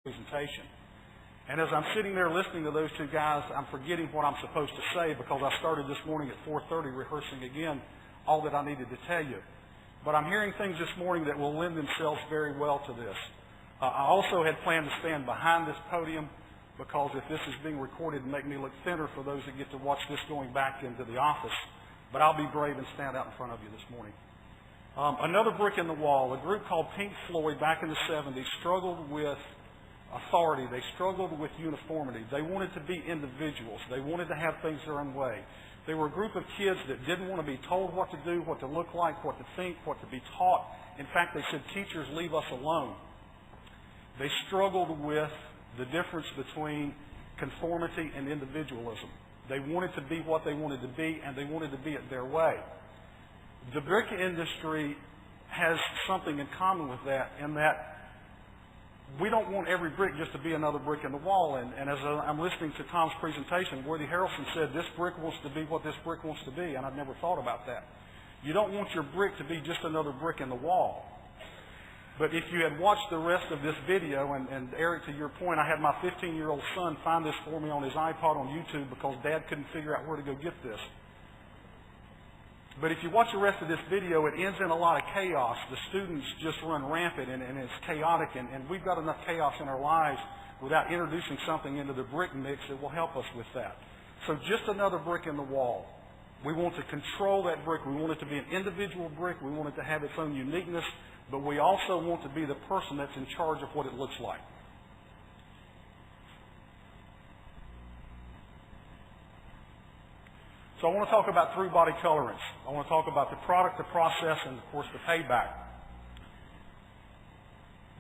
presentation. And as I'm sitting there listening to those two guys, I'm forgetting what I'm supposed to say because I started this morning at 4:30 rehearsing again all that I needed to tell you. But I'm hearing things this morning that will lend themselves very well to this. I also had planned to stand behind this podium because if this is being recorded and make me look thinner for those that get to watch this going back into the office. But I'll be brave and stand out in front of you this morning. Another brick in the wall. A group called Pink Floyd back in the 70s struggled with authority. They struggled with uniformity. They wanted to be individuals. They wanted to have things their own way. They were a group of kids that didn't want to be told what to do, what to look like, what to think, what to be taught. In fact, they said, teachers, leave us alone. They struggled with the difference between conformity and individualism. They wanted to be what they wanted to be, and they wanted to be it their way. The brick industry has something in common with that, in that we don't want every brick just to be another brick in the wall. And as I'm listening to Tom's presentation, Worthy Harrelson said, this brick wants to be what this brick wants to be, and I've never thought about that. You don't want your brick to be just another brick in the wall. But if you had watched the rest of this video, and Eric, to your point, I had my 15-year-old son find this for me on his iPod on YouTube because Dad couldn't figure out where to go get this. But if you watch the rest of this video, it ends in a lot of chaos. The students just run rampant, and it's chaotic, and we've got enough chaos in our lives without introducing something into the brick mix that will help us with that. So just another brick in the wall. We want to control that brick. We want it to be an individual brick. We want it to have its own uniqueness, but we also want to be the person that's in charge of what it looks like. So I want to talk about through body colorants. I want to talk about the product, the process, and of course the payback.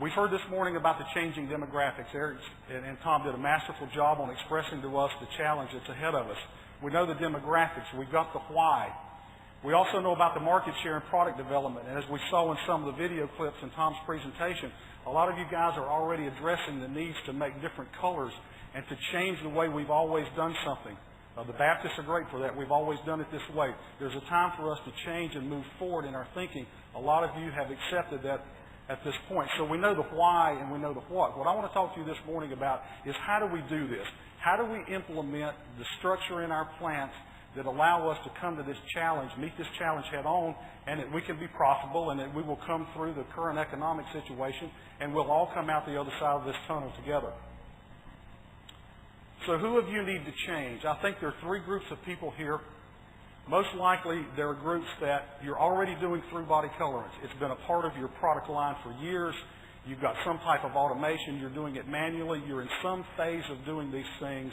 We've heard this morning about the changing demographics. Eric and Tom did a masterful job on expressing to us the challenge that's ahead of us. We know the demographics. We've got the why. We also know about the market share and product development. And as we saw in some of the video clips in Tom's presentation, a lot of you guys are already addressing the needs to make different colors and to change the way we've always done something. The Baptists are great for that. We've always done it this way. There's a time for us to change and move forward in our thinking. A lot of you have accepted that at this point. So we know the why and we know the what. What I want to talk to you this morning about is how do we do this? How do we implement the structure in our plants that allow us to come to this challenge, meet this challenge head on, and that we can be profitable and that we will come through the current economic situation and we'll all come out the other side of this tunnel together. So who of you need to change? I think there are three groups of people here. Most likely there are groups that you're already doing through body colorants. It's been a part of your product line for years. You've got some type of automation. You're doing it manually. You're in some phase of doing these things.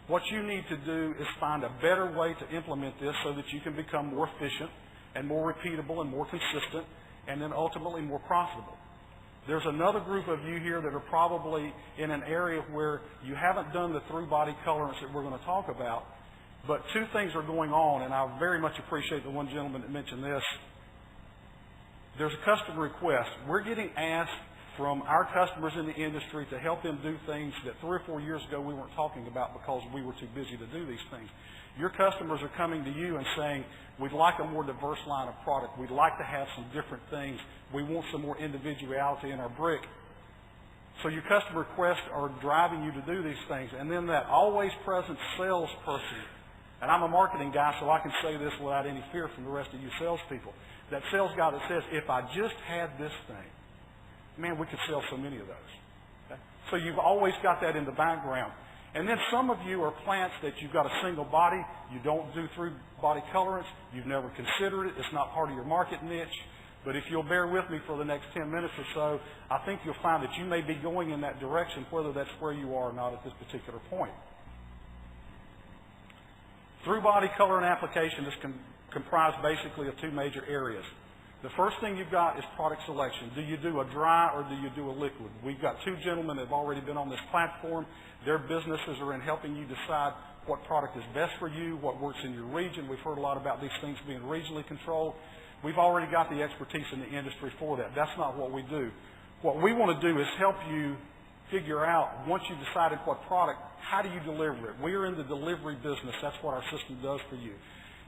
What you need to do is find a better way to implement this so that you can become more efficient and more repeatable and more consistent and then ultimately more profitable. There's another group of you here that are probably in an area where you haven't done the through body colorants that we're going to talk about, but two things are going on, and I very much appreciate the one gentleman that mentioned this. There's a customer request. We're getting asked from our customers in the industry to help them do things that 3 or 4 years ago we weren't talking about because we were too busy to do these things. Your customers are coming to you and saying, we'd like a more diverse line of product. We'd like to have some different things. We want some more individuality in our brick. So your customer requests are driving you to do these things. And then that always present salesperson, and I'm a marketing guy, so I can say this without any fear from the rest of you salespeople. That sales guy that says, if I just had this thing, man, we could sell so many of those. Okay? So you've always got that in the background. And then some of you are plants that you've got a single body. You don't do through body colorants. You've never considered it. It's not part of your market niche. But if you'll bear with me for the next 10 minutes or so, I think you'll find that you may be going in that direction, whether that's where you are or not at this particular point. Through body colorant application is comprised basically of two major areas. The first thing you've got is product selection. Do you do a dry or do you do a liquid? We've got two gentlemen that have already been on this platform. Their businesses are in helping you decide what product is best for you, what works in your region. We've heard a lot about these things being regionally controlled. We've already got the expertise in the industry for that. That's not what we do. What we want to do is help you figure out, once you've decided what product, how do you deliver it? We are in the delivery business. That's what our system does for you.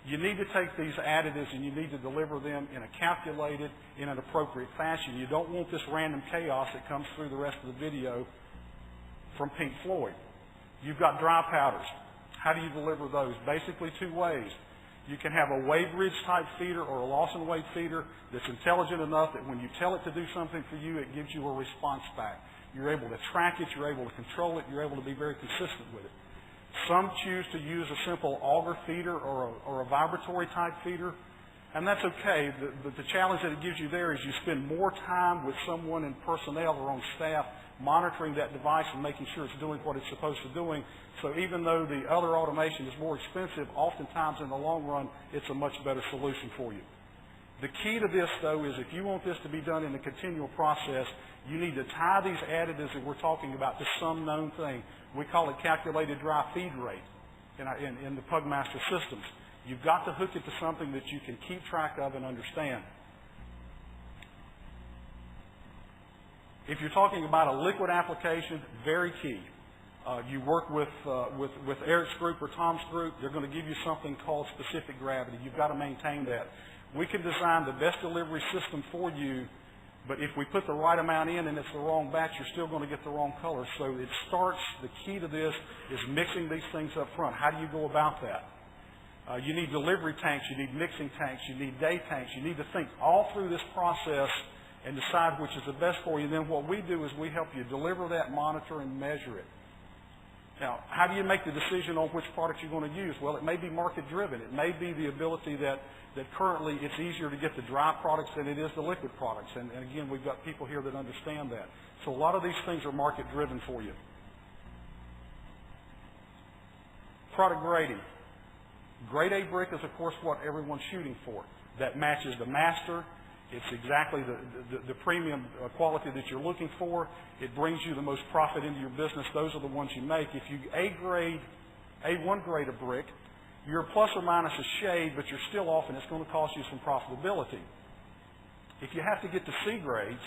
You need to take these additives and you need to deliver them in a calculated, in an appropriate fashion. You don't want this random chaos that comes through the rest of the video from Pink Floyd. You've got dry powders. How do you deliver those? Basically two ways. You can have a Wade Ridge type feeder or a Lawson Wade feeder that's intelligent enough that when you tell it to do something for you, it gives you a response back. You're able to track it, you're able to control it, you're able to be very consistent with it. Some choose to use a simple auger feeder or a vibratory type feeder, and that's okay. The challenge that it gives you there is you spend more time with someone in personnel or on staff monitoring that device and making sure it's doing what it's supposed to be doing. So even though the other automation is more expensive, oftentimes in the long run, it's a much better solution for you. The key to this, though, is if you want this to be done in a continual process, you need to tie these additives that we're talking about to some known thing. We call it calculated dry feed rate in the Pugmaster systems. You've got to hook it to something that you can keep track of and understand. If you're talking about a liquid application, very key. You work with Eric's group or Tom's group, they're going to give you something called specific gravity. You've got to maintain that. We can design the best delivery system for you, but if we put the right amount in and it's the wrong batch, you're still going to get the wrong color. So it starts, the key to this is mixing these things up front. How do you go about that? You need delivery tanks, you need mixing tanks, you need day tanks. You need to think all through this process and decide which is the best for you. And then what we do is we help you deliver that, monitor, and measure it. Now, how do you make the decision on which product you're going to use? Well, it may be market-driven. It may be the ability that currently it's easier to get the dry products than it is the liquid products. And again, we've got people here that understand that. So a lot of these things are market-driven for you. Product grading. Grade A brick is, of course, what everyone's shooting for. That matches the master. It's exactly the premium quality that you're looking for. It brings you the most profit into your business. Those are the ones you make. If you A1 grade a brick, you're plus or minus a shade, but you're still off, and it's going to cost you some profitability. If you have to get to C grades,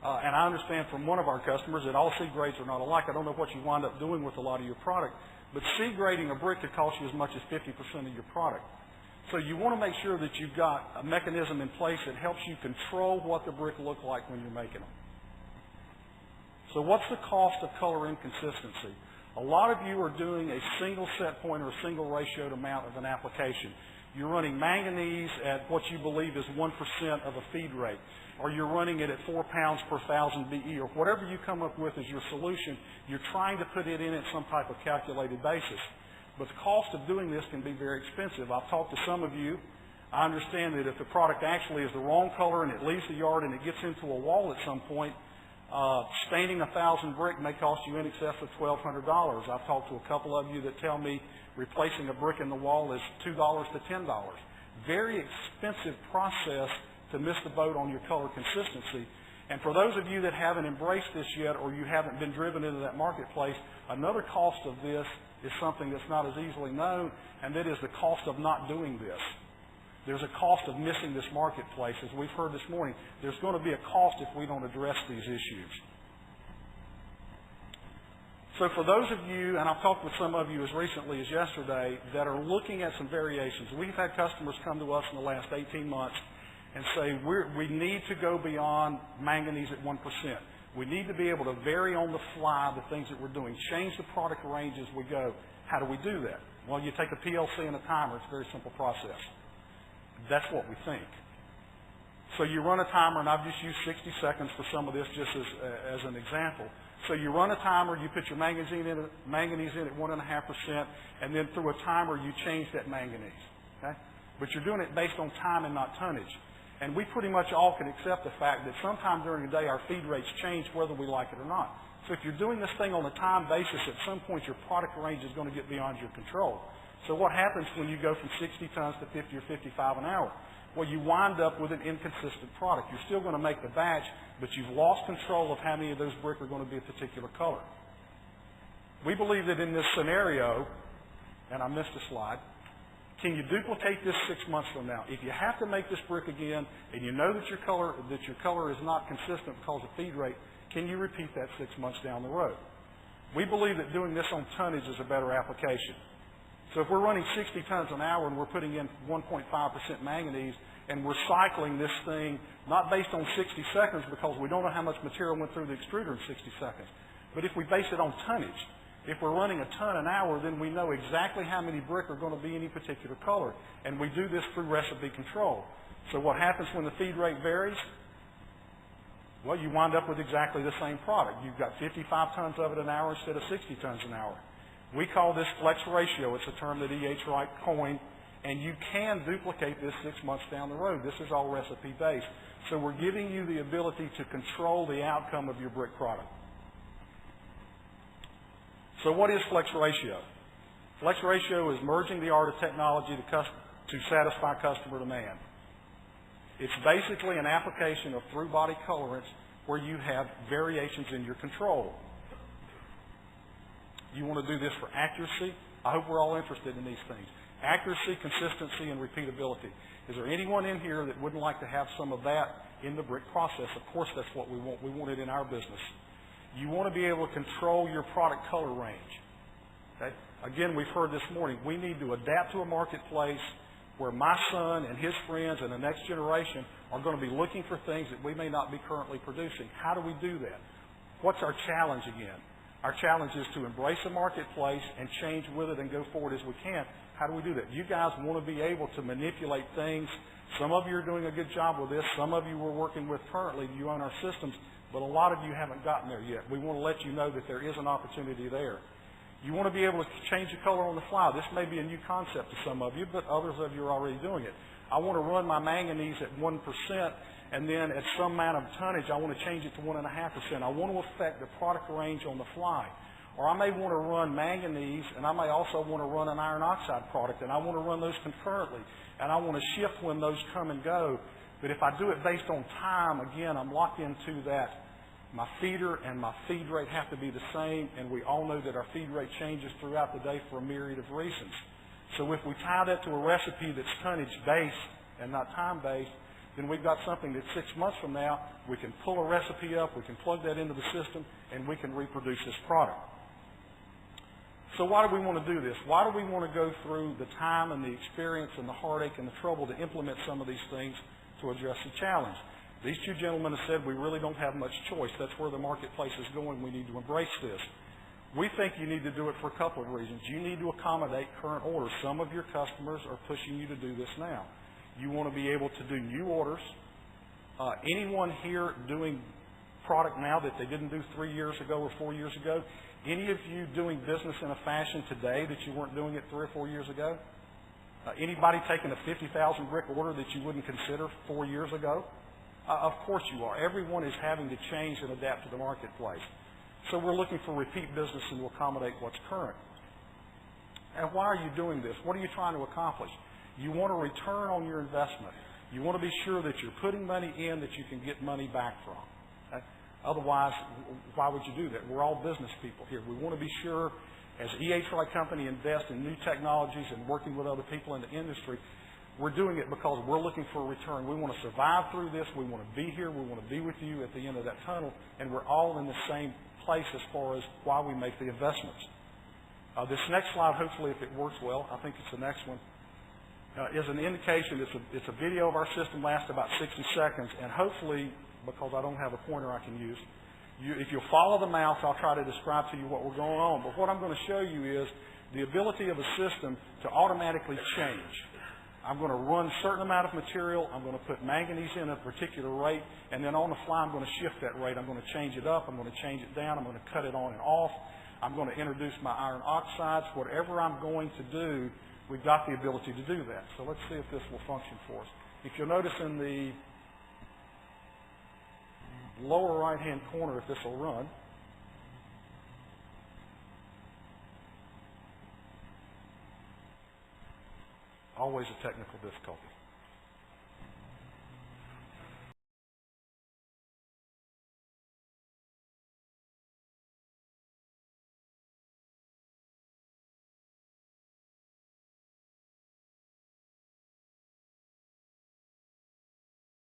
and I understand from one of our customers that all C grades are not alike. I don't know what you wind up doing with a lot of your product, but C grading a brick could cost you as much as 50% of your product. So you want to make sure that you've got a mechanism in place that helps you control what the brick look like when you're making them. So what's the cost of color inconsistency? A lot of you are doing a single set point or a single ratioed amount of an application. You're running manganese at what you believe is 1% of a feed rate, or you're running it at 4 pounds per 1,000 BE, or whatever you come up with as your solution. You're trying to put it in at some type of calculated basis. But the cost of doing this can be very expensive. I've talked to some of you. I understand that if the product actually is the wrong color and it leaves the yard and it gets into a wall at some point, staining 1,000 brick may cost you in excess of $1,200. I've talked to a couple of you that tell me replacing a brick in the wall is $2 to $10. Very expensive process to miss the boat on your color consistency. And for those of you that haven't embraced this yet, or you haven't been driven into that marketplace, another cost of this is something that's not as easily known, and that is the cost of not doing this. There's a cost of missing this marketplace. As we've heard this morning, there's going to be a cost if we don't address these issues. So for those of you, and I've talked with some of you as recently as yesterday, that are looking at some variations. We've had customers come to us in the last 18 months and say, we need to go beyond manganese at 1%. We need to be able to vary on the fly the things that we're doing, change the product range as we go. How do we do that? Well, you take a PLC and a timer. It's a very simple process. That's what we think. So you run a timer, and I've just used 60 seconds for some of this just as an example. So you run a timer, you put your manganese in at 1.5%, and then through a timer you change that manganese. Okay? But you're doing it based on time and not tonnage. And we pretty much all can accept the fact that sometime during the day our feed rates change whether we like it or not. So if you're doing this thing on a time basis, at some point your product range is going to get beyond your control. So what happens when you go from 60 tons to 50 or 55 an hour? Well, you wind up with an inconsistent product. You're still going to make the batch, but you've lost control of how many of those brick are going to be a particular color. We believe that in this scenario, and I missed a slide, can you duplicate this 6 months from now? If you have to make this brick again, and you know that your color is not consistent because of feed rate, can you repeat that 6 months down the road? We believe that doing this on tonnage is a better application. So if we're running 60 tons an hour and we're putting in 1.5% manganese, and we're cycling this thing not based on 60 seconds because we don't know how much material went through the extruder in 60 seconds, But if we base it on tonnage, if we're running a ton an hour, then we know exactly how many brick are going to be any particular color. And we do this through recipe control. So what happens when the feed rate varies? Well, you wind up with exactly the same product. You've got 55 tons of it an hour instead of 60 tons an hour. We call this flex ratio. It's a term that E.H. Wright coined. And you can duplicate this 6 months down the road. This is all recipe-based. So we're giving you the ability to control the outcome of your brick product. So what is flex ratio? Flex ratio is merging the art of technology to satisfy customer demand. It's basically an application of through-body colorants where you have variations in your control. You want to do this for accuracy. I hope we're all interested in these things. Accuracy, consistency, and repeatability. Is there anyone in here that wouldn't like to have some of that in the brick process? Of course, that's what we want. We want it in our business. You want to be able to control your product color range. Okay? Again, we've heard this morning, we need to adapt to a marketplace where my son and his friends and the next generation are going to be looking for things that we may not be currently producing. How do we do that? What's our challenge again? Our challenge is to embrace the marketplace and change with it and go forward as we can. How do we do that? You guys want to be able to manipulate things. Some of you are doing a good job with this. Some of you we're working with currently. You own our systems. But a lot of you haven't gotten there yet. We want to let you know that there is an opportunity there. You want to be able to change the color on the fly. This may be a new concept to some of you, but others of you are already doing it. I want to run my manganese at 1%, and then at some amount of tonnage, I want to change it to 1.5%. I want to affect the product range on the fly. Or I may want to run manganese, and I may also want to run an iron oxide product, and I want to run those concurrently. And I want to shift when those come and go. But if I do it based on time, again, I'm locked into that. My feeder and my feed rate have to be the same, and we all know that our feed rate changes throughout the day for a myriad of reasons. So if we tie that to a recipe that's tonnage-based and not time-based, then we've got something that 6 months from now, we can pull a recipe up, we can plug that into the system, and we can reproduce this product. So why do we want to do this? Why do we want to go through the time and the experience and the heartache and the trouble to implement some of these things to address the challenge? These two gentlemen have said we really don't have much choice. That's where the marketplace is going. We need to embrace this. We think you need to do it for a couple of reasons. You need to accommodate current orders. Some of your customers are pushing you to do this now. You want to be able to do new orders. Anyone here doing product now that they didn't do 3 years ago or 4 years ago? Any of you doing business in a fashion today that you weren't doing it 3 or 4 years ago? Anybody taking a 50,000 brick order that you wouldn't consider 4 years ago? Of course you are. Everyone is having to change and adapt to the marketplace. So we're looking for repeat business and to accommodate what's current. And why are you doing this? What are you trying to accomplish? You want a return on your investment. You want to be sure that you're putting money in that you can get money back from. Okay? Otherwise, why would you do that? We're all business people here. We want to be sure, as E.H. Wright Company invests in new technologies and working with other people in the industry, we're doing it because we're looking for a return. We want to survive through this. We want to be here. We want to be with you at the end of that tunnel. And we're all in the same place as far as why we make the investments. This next slide, hopefully, if it works well, I think it's the next one, is an indication. It's a video of our system, lasts about 60 seconds. And hopefully, because I don't have a pointer I can use, if you'll follow the mouse, I'll try to describe to you what we're going on. But what I'm going to show you is the ability of a system to automatically change. I'm going to run a certain amount of material. I'm going to put manganese in a particular rate, and then on the fly, I'm going to shift that rate. I'm going to change it up. I'm going to change it down. I'm going to cut it on and off. I'm going to introduce my iron oxides. Whatever I'm going to do, we've got the ability to do that. So let's see if this will function for us. If you'll notice in the lower right-hand corner, if this will run, always a technical difficulty.